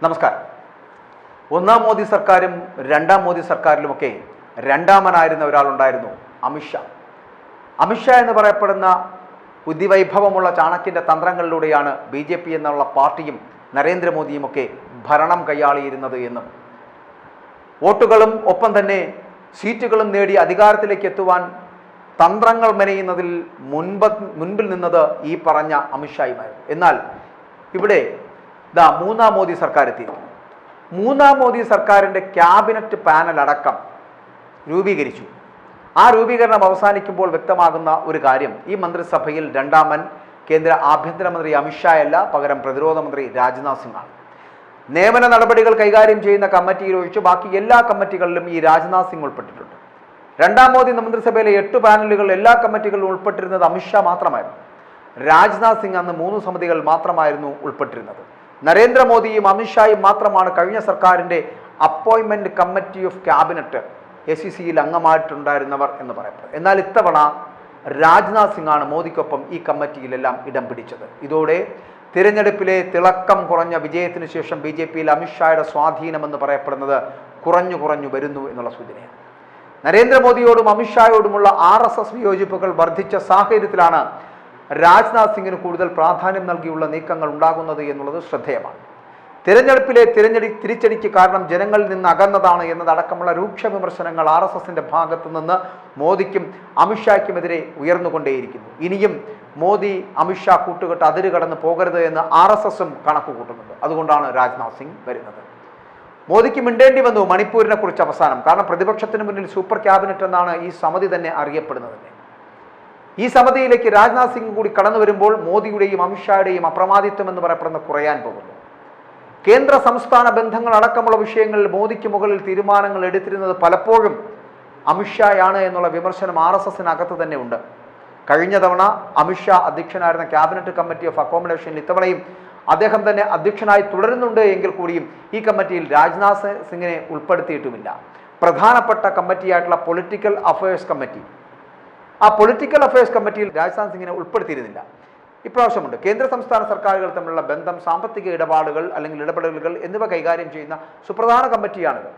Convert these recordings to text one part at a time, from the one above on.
നമസ്കാരം. ഒന്നാം മോദി സർക്കാരും രണ്ടാം മോദി സർക്കാരിലുമൊക്കെ രണ്ടാമനായിരുന്ന ഒരാളുണ്ടായിരുന്നു, അമിത്ഷാ. അമിത്ഷാ എന്ന് പറയപ്പെടുന്ന ബുദ്ധിവൈഭവമുള്ള ചാണക്യൻ്റെ തന്ത്രങ്ങളിലൂടെയാണ് BJP എന്നുള്ള പാർട്ടിയും നരേന്ദ്രമോദിയുമൊക്കെ ഭരണം കൈയാളിയിരുന്നത് എന്നും വോട്ടുകളും ഒപ്പം തന്നെ സീറ്റുകളും നേടി അധികാരത്തിലേക്ക് എത്തുവാൻ തന്ത്രങ്ങൾ മെനയുന്നതിൽ മുൻപിൽ നിന്നത് ഈ പറഞ്ഞ അമിത്ഷായുമായിരുന്നു. എന്നാൽ ഇവിടെ മൂന്നാം മോദി സർക്കാർ എത്തിയിരിക്കുന്നു. മൂന്നാം മോദി സർക്കാരിൻ്റെ ക്യാബിനറ്റ് പാനൽ അടക്കം രൂപീകരിച്ചു. ആ രൂപീകരണം അവസാനിക്കുമ്പോൾ വ്യക്തമാകുന്ന ഒരു കാര്യം, ഈ മന്ത്രിസഭയിൽ രണ്ടാമൻ കേന്ദ്ര ആഭ്യന്തരമന്ത്രി അമിത്ഷാ അല്ല, പകരം പ്രതിരോധ മന്ത്രി രാജ്നാഥ് സിംഗ് ആണ്. നിയമന നടപടികൾ കൈകാര്യം ചെയ്യുന്ന കമ്മിറ്റിയിൽ ഒഴിച്ച് ബാക്കി എല്ലാ കമ്മിറ്റികളിലും ഈ രാജ്നാഥ് സിംഗ് ഉൾപ്പെട്ടിട്ടുണ്ട്. രണ്ടാം മോദി മന്ത്രിസഭയിലെ 8 പാനലുകൾ എല്ലാ കമ്മിറ്റികളിലും ഉൾപ്പെട്ടിരുന്നത് അമിത്ഷാ മാത്രമായിരുന്നു. രാജ്നാഥ് സിംഗ് അന്ന് 3 സമിതികൾ മാത്രമായിരുന്നു ഉൾപ്പെട്ടിരുന്നത്. നരേന്ദ്രമോദിയും അമിത്ഷായും മാത്രമാണ് കഴിഞ്ഞ സർക്കാരിൻ്റെ അപ്പോയിൻമെൻറ്റ് കമ്മിറ്റി ഓഫ് ക്യാബിനറ്റ് SECയിൽ അംഗമായിട്ടുണ്ടായിരുന്നവർ എന്ന് പറയപ്പെടുന്നത്. എന്നാൽ ഇത്തവണ രാജ്നാഥ് സിംഗ് ആണ് മോദിക്കൊപ്പം ഈ കമ്മിറ്റിയിലെല്ലാം ഇടം പിടിച്ചത്. ഇതോടെ തിരഞ്ഞെടുപ്പിലെ തിളക്കം കുറഞ്ഞ വിജയത്തിന് ശേഷം BJPയിൽ അമിത്ഷായുടെ സ്വാധീനമെന്ന് പറയപ്പെടുന്നത് കുറഞ്ഞു വരുന്നു എന്നുള്ള സൂചനയാണ്. നരേന്ദ്രമോദിയോടും അമിത്ഷായോടുമുള്ള RSS വിയോജിപ്പുകൾ വർദ്ധിച്ച സാഹചര്യത്തിലാണ് രാജ്നാഥ് സിംഗിന് കൂടുതൽ പ്രാധാന്യം നൽകിയുള്ള നീക്കങ്ങൾ ഉണ്ടാകുന്നത് എന്നുള്ളത് ശ്രദ്ധേയമാണ്. തിരഞ്ഞെടുപ്പിലെ തിരിച്ചടിക്ക് കാരണം ജനങ്ങളിൽ നിന്ന് അകന്നതാണ് എന്നതടക്കമുള്ള രൂക്ഷ വിമർശനങ്ങൾ RSSന്റെ ഭാഗത്തു നിന്ന് മോദിക്കും അമിത്ഷായ്ക്കുമെതിരെ ഉയർന്നുകൊണ്ടേയിരിക്കുന്നു. ഇനിയും മോദി അമിത്ഷാ കൂട്ടുകെട്ട് അതിര് കടന്ന് പോകരുത് എന്ന് RSSും കണക്ക് കൂട്ടുന്നുണ്ട്. അതുകൊണ്ടാണ് രാജ്നാഥ് സിംഗ് വരുന്നത്. മോദിക്ക് മിണ്ടേണ്ടി വന്നു മണിപ്പൂരിനെ കുറിച്ച് അവസാനം. കാരണം പ്രതിപക്ഷത്തിന് മുന്നിൽ സൂപ്പർ ക്യാബിനറ്റ് എന്നാണ് ഈ സമിതി തന്നെ അറിയപ്പെടുന്നത്. ഈ സമിതിയിലേക്ക് രാജ്നാഥ് സിംഗ് കൂടി കടന്നു വരുമ്പോൾ മോദിയുടെയും അമിത്ഷായുടെയും അപ്രമാദിത്വം എന്ന് പറയപ്പെടുന്ന കുറയാൻ പോകുന്നു. കേന്ദ്ര സംസ്ഥാന ബന്ധങ്ങൾ അടക്കമുള്ള വിഷയങ്ങളിൽ മോദിക്ക് മുകളിൽ തീരുമാനങ്ങൾ എടുത്തിരുന്നത് പലപ്പോഴും അമിത്ഷായാണ് എന്നുള്ള വിമർശനം RSSനകത്ത് തന്നെ ഉണ്ട്. കഴിഞ്ഞ തവണ അമിത്ഷാ അധ്യക്ഷനായിരുന്ന ക്യാബിനറ്റ് കമ്മിറ്റി ഓഫ് അക്കോമഡേഷനിൽ ഇത്തവണയും അദ്ദേഹം തന്നെ അധ്യക്ഷനായി തുടരുന്നുണ്ട് എങ്കിൽ കൂടിയും ഈ കമ്മിറ്റിയിൽ രാജ്നാഥ് സിംഗിനെ ഉൾപ്പെടുത്തിയിട്ടുമില്ല. പ്രധാനപ്പെട്ട കമ്മിറ്റിയായിട്ടുള്ള പൊളിറ്റിക്കൽ അഫയേഴ്സ് കമ്മിറ്റി, ആ പൊളിറ്റിക്കൽ അഫയേഴ്സ് കമ്മിറ്റിയിൽ രാജ്നാഥ് സിംഗിനെ ഉൾപ്പെടുത്തിയിരുന്നില്ല. ഇപ്രാവശ്യമുണ്ട്. കേന്ദ്ര സംസ്ഥാന സർക്കാരുകൾ തമ്മിലുള്ള ബന്ധം, സാമ്പത്തിക ഇടപാടുകൾ അല്ലെങ്കിൽ ഇടപെടലുകൾ എന്നിവ കൈകാര്യം ചെയ്യുന്ന സുപ്രധാന കമ്മിറ്റിയാണിത്.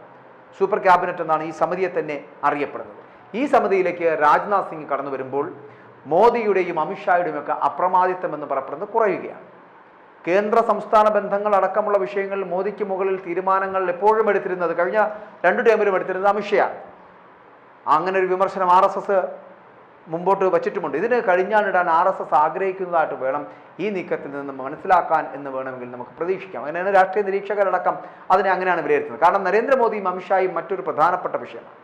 സൂപ്പർ ക്യാബിനറ്റ് എന്നാണ് ഈ സമിതിയെ തന്നെ അറിയപ്പെടുന്നത്. ഈ സമിതിയിലേക്ക് രാജ്നാഥ് സിംഗ് കടന്നു വരുമ്പോൾ മോദിയുടെയും അമിത്ഷായുടെയും ഒക്കെ അപ്രമാദിത്വം എന്ന് പറയപ്പെടുന്നത് കുറയുകയാണ്. കേന്ദ്ര സംസ്ഥാന ബന്ധങ്ങൾ അടക്കമുള്ള വിഷയങ്ങളിൽ മോദിക്ക് മുകളിൽ തീരുമാനങ്ങൾ എപ്പോഴും എടുത്തിരുന്നത്, കഴിഞ്ഞ 2 ടേമിലും എടുത്തിരുന്നത് അമിത്ഷായാണ്. അങ്ങനെ ഒരു വിമർശനം RSS മുമ്പോട്ട് വച്ചിട്ടുമുണ്ട്. ഇതിന് കഴിഞ്ഞാണിടാൻ RSS ആഗ്രഹിക്കുന്നതായിട്ട് വേണം ഈ നീക്കത്തിൽ നിന്ന് മനസ്സിലാക്കാൻ എന്ന് വേണമെങ്കിൽ നമുക്ക് പ്രതീക്ഷിക്കാം. അങ്ങനെയാണ് രാഷ്ട്രീയ നിരീക്ഷകരടക്കം അങ്ങനെയാണ് വിലയിരുത്തുന്നത്. കാരണം നരേന്ദ്രമോദിയും അമിത്ഷായും മറ്റൊരു പ്രധാനപ്പെട്ട വിഷയമാണ്.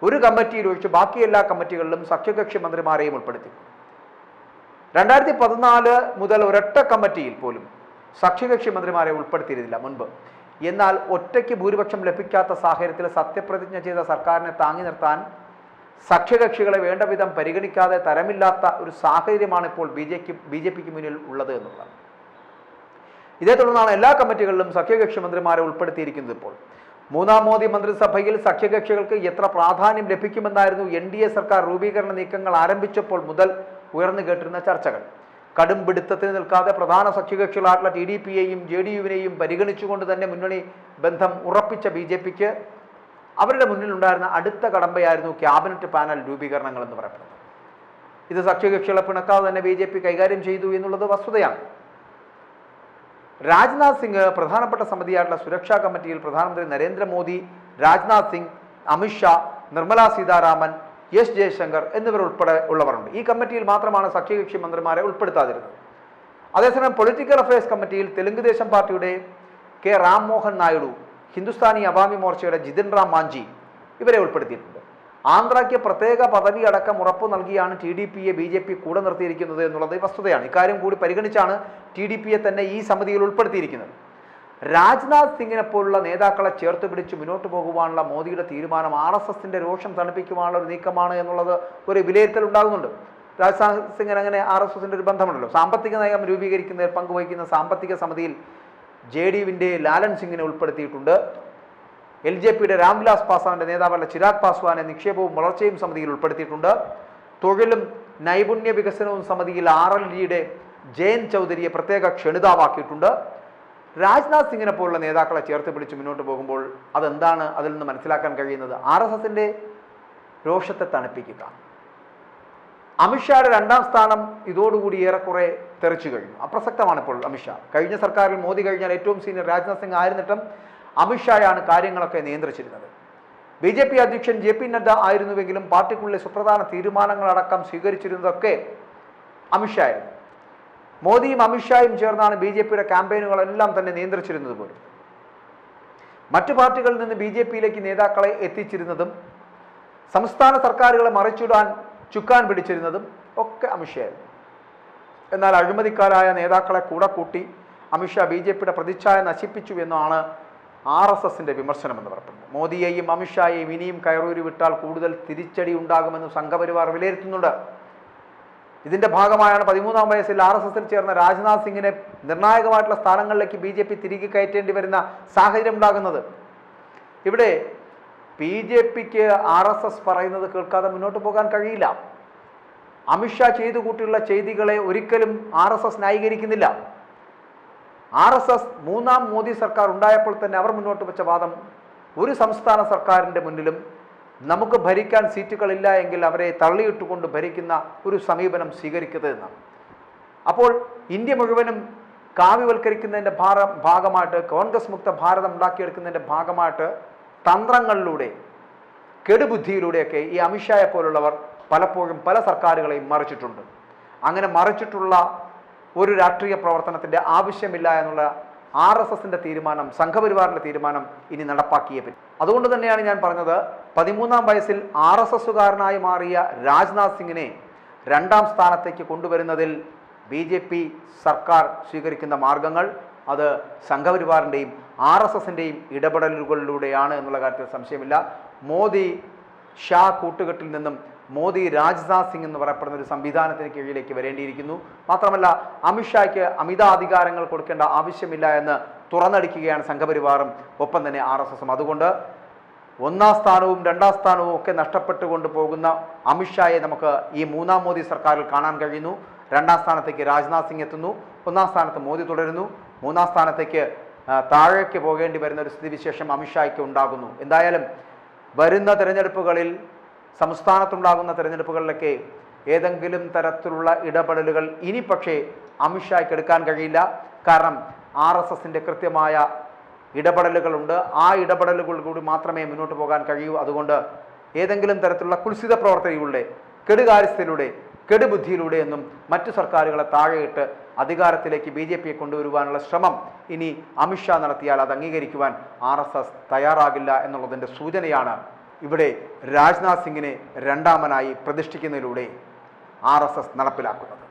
ഒരു കമ്മിറ്റിയിൽ ഒഴിച്ച് ബാക്കി എല്ലാ കമ്മിറ്റികളിലും സഖ്യകക്ഷി മന്ത്രിമാരെയും ഉൾപ്പെടുത്തി. 2014 മുതൽ ഒരൊറ്റ കമ്മിറ്റിയിൽ പോലും സഖ്യകക്ഷി മന്ത്രിമാരെ ഉൾപ്പെടുത്തിയിരുന്നില്ല മുൻപ്. എന്നാൽ ഒറ്റയ്ക്ക് ഭൂരിപക്ഷം ലഭിക്കാത്ത സാഹചര്യത്തിൽ സത്യപ്രതിജ്ഞ ചെയ്ത സർക്കാരിനെ താങ്ങി നിർത്താൻ സഖ്യകക്ഷികളെ വേണ്ട വിധം പരിഗണിക്കാതെ തരമില്ലാത്ത ഒരു സാഹചര്യമാണ് ഇപ്പോൾ BJPക്ക് മുന്നിൽ ഉള്ളത് എന്നുള്ളതാണ്. ഇതേ തുടർന്നാണ് എല്ലാ കമ്മിറ്റികളിലും സഖ്യകക്ഷി മന്ത്രിമാരെ ഉൾപ്പെടുത്തിയിരിക്കുന്നത്. ഇപ്പോൾ മൂന്നാം മോദി മന്ത്രിസഭയിൽ സഖ്യകക്ഷികൾക്ക് എത്ര പ്രാധാന്യം ലഭിക്കുമെന്നായിരുന്നു NDA സർക്കാർ രൂപീകരണ നീക്കങ്ങൾ ആരംഭിച്ചപ്പോൾ മുതൽ ഉയർന്നു കേട്ടിരുന്ന ചർച്ചകൾ. കടും പിടുത്തത്തിന് നിൽക്കാതെ പ്രധാന സഖ്യകക്ഷികളായിട്ടുള്ള TDPയെയും JDUവിനെയും പരിഗണിച്ചുകൊണ്ട് തന്നെ മുന്നണി ബന്ധം ഉറപ്പിച്ച BJPക്ക് അവരുടെ മുന്നിലുണ്ടായിരുന്ന അടുത്ത കടമ്പയായിരുന്നു ക്യാബിനറ്റ് പാനൽ രൂപീകരണങ്ങൾ എന്ന് പറയപ്പെടുന്നത്. ഇത് സഖ്യകക്ഷികളെ പിണക്കാതെ തന്നെ BJP കൈകാര്യം ചെയ്തു എന്നുള്ളത് വസ്തുതയാണ്. രാജ്നാഥ് സിംഗ് പ്രധാനപ്പെട്ട സമിതിയായിട്ടുള്ള സുരക്ഷാ കമ്മിറ്റിയിൽ പ്രധാനമന്ത്രി നരേന്ദ്രമോദി, രാജ്നാഥ് സിംഗ്, അമിത്ഷാ, നിർമ്മല സീതാരാമൻ, S ജയശങ്കർ എന്നിവർ ഉൾപ്പെടെ ഉള്ളവരുണ്ട്. ഈ കമ്മിറ്റിയിൽ മാത്രമാണ് സഖ്യകക്ഷി മന്ത്രിമാരെ ഉൾപ്പെടുത്താതിരുന്നത്. അതേസമയം പൊളിറ്റിക്കൽ അഫയേഴ്സ് കമ്മിറ്റിയിൽ തെലുങ്ക് ദേശം പാർട്ടിയുടെ K രാംമോഹൻ നായിഡു, ഹിന്ദുസ്ഥാനി അവാമി മോർച്ചയുടെ ജിതിൻ റാം മാഞ്ചി ഇവരെ ഉൾപ്പെടുത്തിയിട്ടുണ്ട്. ആന്ധ്രയ്ക്ക് പ്രത്യേക പദവി അടക്കം ഉറപ്പു നൽകിയാണ് TDPയെ BJP കൂടെ നിർത്തിയിരിക്കുന്നത് എന്നുള്ളത് വസ്തുതയാണ്. ഇക്കാര്യം കൂടി പരിഗണിച്ചാണ് TDPയെ തന്നെ ഈ സമിതിയിൽ ഉൾപ്പെടുത്തിയിരിക്കുന്നത്. രാജ്നാഥ് സിംഗിനെ പോലുള്ള നേതാക്കളെ ചേർത്ത് പിടിച്ച് മുന്നോട്ട് പോകുവാനുള്ള മോദിയുടെ തീരുമാനം RSSന്റെ രോഷം തണുപ്പിക്കുവാനുള്ള ഒരു നീക്കമാണ് എന്നുള്ളത് ഒരു വിലയിരുത്തൽ ഉണ്ടാകുന്നുണ്ട്. രാജ്നാഥ് സിംഗിന് അങ്ങനെ RSSന്റെ ഒരു ബന്ധമുണ്ടല്ലോ. സാമ്പത്തിക നയം രൂപീകരിക്കുന്നതിൽ പങ്കുവഹിക്കുന്ന സാമ്പത്തിക സമിതിയിൽ JDUവിൻ്റെ ലാലൻ സിംഗിനെ ഉൾപ്പെടുത്തിയിട്ടുണ്ട്. LJPയുടെ രാംവിലാസ് പാസ്വാന്റെ നേതാവായ ചിരാഗ് പാസ്വാനെ നിക്ഷേപവും വളർച്ചയും സമിതിയിൽ ഉൾപ്പെടുത്തിയിട്ടുണ്ട്. തൊഴിലും നൈപുണ്യ വികസനവും സമിതിയിൽ RLDയുടെ ജയൻ ചൗധരിയെ പ്രത്യേക ക്ഷണിതാവാക്കിയിട്ടുണ്ട്. രാജ്നാഥ് സിംഗിനെ പോലുള്ള നേതാക്കളെ ചേർത്ത് പിടിച്ച് മുന്നോട്ട് പോകുമ്പോൾ അതെന്താണ് അതിൽ നിന്ന് മനസ്സിലാക്കാൻ കഴിയുന്നത്? RSSന്റെ രോഷത്തെ തണുപ്പിക്കുക. അമിത്ഷായുടെ രണ്ടാം സ്ഥാനം ഇതോടുകൂടി ഏറെക്കുറെ തെറിച്ചു കഴിഞ്ഞു. അപ്രസക്തമാണ് ഇപ്പോൾ അമിത്ഷാ. കഴിഞ്ഞ സർക്കാരിൽ മോദി കഴിഞ്ഞാൽ ഏറ്റവും സീനിയർ രാജ്നാഥ് സിംഗ് ആയിരുന്നിട്ടും അമിത്ഷായാണ് കാര്യങ്ങളൊക്കെ നിയന്ത്രിച്ചിരുന്നത്. BJP അധ്യക്ഷൻ JP നദ്ദ ആയിരുന്നുവെങ്കിലും പാർട്ടിക്കുള്ളിലെ സുപ്രധാന തീരുമാനങ്ങളടക്കം സ്വീകരിച്ചിരുന്നതൊക്കെ അമിത്ഷാ ആയിരുന്നു. മോദിയും അമിത്ഷായും ചേർന്നാണ് BJPയുടെ ക്യാമ്പയിനുകളെല്ലാം തന്നെ നിയന്ത്രിച്ചിരുന്നത് പോലും. മറ്റു പാർട്ടികളിൽ നിന്ന് BJPയിലേക്ക് നേതാക്കളെ എത്തിച്ചിരുന്നതും സംസ്ഥാന സർക്കാരുകളെ മറിച്ചിടാൻ ചുക്കാൻ പിടിച്ചിരുന്നതും ഒക്കെ അമിത്ഷായായിരുന്നു. എന്നാൽ അഴിമതിക്കാരായ നേതാക്കളെ കൂടെ കൂട്ടി അമിത്ഷാ BJPയുടെ പ്രതിച്ഛായ നശിപ്പിച്ചു എന്നാണ് RSSന്റെ വിമർശനമെന്ന് പറയുന്നത്. മോദിയെയും അമിത്ഷായെയും ഇനിയും കയറൂരി വിട്ടാൽ കൂടുതൽ തിരിച്ചടി ഉണ്ടാകുമെന്ന് സംഘപരിവാർ വിലയിരുത്തുന്നുണ്ട്. ഇതിന്റെ ഭാഗമായാണ് 13-ാം വയസ്സിൽ RSSൽ ചേർന്ന രാജ്നാഥ് സിംഗിനെ നിർണായകമായിട്ടുള്ള സ്ഥാനങ്ങളിലേക്ക് BJP തിരികെ കയറ്റേണ്ടി വരുന്ന സാഹചര്യം ഉണ്ടാകുന്നത്. ഇവിടെ BJPക്ക് RSS പറയുന്നത് കേൾക്കാതെ മുന്നോട്ട് പോകാൻ കഴിയില്ല. അമിത്ഷാ ചെയ്തു കൂട്ടിയുള്ള ചെയ്തികളെ ഒരിക്കലും RSS ന്യായീകരിക്കുന്നില്ല. RSS 3-ാം മോദി സർക്കാർ ഉണ്ടായപ്പോൾ തന്നെ അവർ മുന്നോട്ട് വെച്ച വാദം, ഒരു സംസ്ഥാന സർക്കാരിൻ്റെ മുന്നിലും നമുക്ക് ഭരിക്കാൻ സീറ്റുകളില്ല എങ്കിൽ അവരെ തള്ളിയിട്ടുകൊണ്ട് ഭരിക്കുന്ന ഒരു സമീപനം സ്വീകരിക്കരുത് എന്നാണ്. അപ്പോൾ ഇന്ത്യ മുഴുവനും കാവ്യവൽക്കരിക്കുന്നതിൻ്റെ ഭാഗമായിട്ട്, കോൺഗ്രസ് മുക്ത ഭാരതം ഉണ്ടാക്കിയെടുക്കുന്നതിൻ്റെ ഭാഗമായിട്ട് തന്ത്രങ്ങളിലൂടെ, കെടുബുദ്ധിയിലൂടെയൊക്കെ ഈ അമിത്ഷായെ പോലുള്ളവർ പലപ്പോഴും പല സർക്കാരുകളെയും മറിച്ചിട്ടുണ്ട്. അങ്ങനെ മറിച്ചിട്ടുള്ള ഒരു രാഷ്ട്രീയ പ്രവർത്തനത്തിൻ്റെ ആവശ്യമില്ല എന്നുള്ള RSSന്റെ തീരുമാനം, സംഘപരിവാറിൻ്റെ തീരുമാനം ഇനി നടപ്പാക്കിയേ പറ്റും. അതുകൊണ്ട് തന്നെയാണ് ഞാൻ പറഞ്ഞത്, 13-ാം വയസ്സിൽ RSSകാരനായി മാറിയ രാജ്നാഥ് സിംഗിനെ 2-ാം സ്ഥാനത്തേക്ക് കൊണ്ടുവരുന്നതിൽ BJP സർക്കാർ സ്വീകരിക്കുന്ന മാർഗങ്ങൾ അത് സംഘപരിവാറിൻ്റെയും RSSന്റെയും ഇടപെടലുകളിലൂടെയാണ് എന്നുള്ള കാര്യത്തിൽ സംശയമില്ല. മോദി ഷാ കൂട്ടുകെട്ടിൽ നിന്നും മോദി രാജ്നാഥ് സിംഗ് എന്ന് പറയപ്പെടുന്ന ഒരു സംവിധാനത്തിന് കീഴിലേക്ക് വരേണ്ടിയിരിക്കുന്നു. മാത്രമല്ല അമിത്ഷായ്ക്ക് അമിതാധികാരങ്ങൾ കൊടുക്കേണ്ട ആവശ്യമില്ല എന്ന് തുറന്നടിക്കുകയാണ് സംഘപരിവാറും ഒപ്പം തന്നെ RSSും. അതുകൊണ്ട് 1-ാം സ്ഥാനവും 2-ാം സ്ഥാനവും ഒക്കെ നഷ്ടപ്പെട്ടുകൊണ്ട് പോകുന്ന അമിത്ഷായെ നമുക്ക് ഈ 3-ാം മോദി സർക്കാരിൽ കാണാൻ കഴിയുന്നു. 2-ാം സ്ഥാനത്തേക്ക് രാജ്നാഥ് സിംഗ് എത്തുന്നു, 1-ാം സ്ഥാനത്ത് മോദി തുടരുന്നു, 3-ാം സ്ഥാനത്തേക്ക് താഴേക്ക് പോകേണ്ടി വരുന്ന ഒരു സ്ഥിതിവിശേഷം അമിത്ഷായ്ക്ക് ഉണ്ടാകുന്നു. എന്തായാലും വരുന്ന തെരഞ്ഞെടുപ്പുകളിൽ, സംസ്ഥാനത്തുണ്ടാകുന്ന തെരഞ്ഞെടുപ്പുകളിലൊക്കെ ഏതെങ്കിലും തരത്തിലുള്ള ഇടപെടലുകൾ ഇനി പക്ഷേ അമിത്ഷായ്ക്ക് എടുക്കാൻ കഴിയില്ല. കാരണം RSSന്റെ കൃത്യമായ ഇടപെടലുകളുണ്ട്. ആ ഇടപെടലുകൾ കൂടി മാത്രമേ മുന്നോട്ട് പോകാൻ കഴിയൂ. അതുകൊണ്ട് ഏതെങ്കിലും തരത്തിലുള്ള കുൽസിത പ്രവർത്തനയിലൂടെ, കെടുകാര്യസ്ഥയിലൂടെ, കെടുബുദ്ധിയിലൂടെയൊന്നും മറ്റു സർക്കാരുകളെ താഴെയിട്ട് അധികാരത്തിലേക്ക് BJPയെ കൊണ്ടുവരുവാനുള്ള ശ്രമം ഇനി അമിത്ഷാ നടത്തിയാൽ അത് അംഗീകരിക്കുവാൻ RSS തയ്യാറാകില്ല എന്നുള്ളതിൻ്റെ സൂചനയാണ് ഇവിടെ രാജ്നാഥ് സിംഗിനെ 2ാമനായി പ്രതിഷ്ഠിക്കുന്നതിലൂടെ RSS നടപ്പിലാക്കുന്നത്.